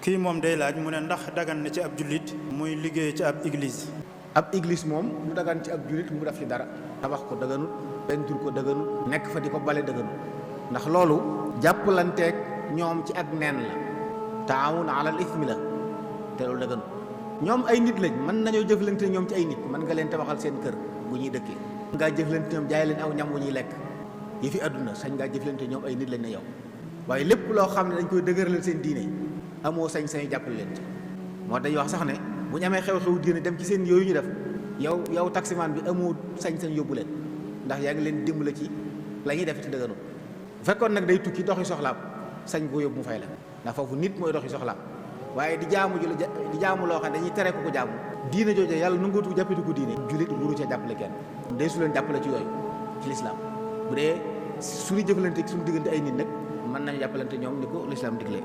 kii moom day laaj mu ne ndax dagan na ci ab jullit muy liggéey ci ab église. ab église moom lu dagan ci ab jullit mu def ci dara. tabax ko dëgganut, pentur ko dëgganut, nekk fa di ko bale dëgganut, ndax loolu jàppalanteeg ñoom ci ak neen la, taawun alal ismi la, te loolu dëgganut. ñoom ay nit lañ, mën nañoo jëflante ñoom ci ay nit. mën nga leen tabaxal seen kër bu ñuy dëkkee, mën ngaa jëflante ñoom jaay leen aw ñam wu ñuy lekk, yi fi àdduna sañ ngaa jëflante ñoom ay nit lañ ne yow. waaye lépp loo xam ne dañ koy dëgëralal seen diine amoo sañ-sañu jàppale leen ci. moo dañuy wax sax ne bu ñu amee xew-xew diine dem ci seen yooyu ñu def, yow taximaan bi amoo sañ-sañ yóbbu leen, ndax yaa ngi leen dimbale ci la ñuy def ci dëgganut. bu fekkoon nag day tukki doxi soxlaam sañ ko yóbbu mu fay la, ndax foofu nit mooy doxi soxlaam. waaye di jaamu loo xam ne dañuy tere ko jaamu diine jooju yàlla nangootu jàppati ko diine. jullit wuru cee jàppale kenn, day su leen jàppale ci yooyu ci lislaam. bu dee suñu jëflante suñu diggante ay nit nag mën nañu jàppalante ñoom ni ko lislaam diglee.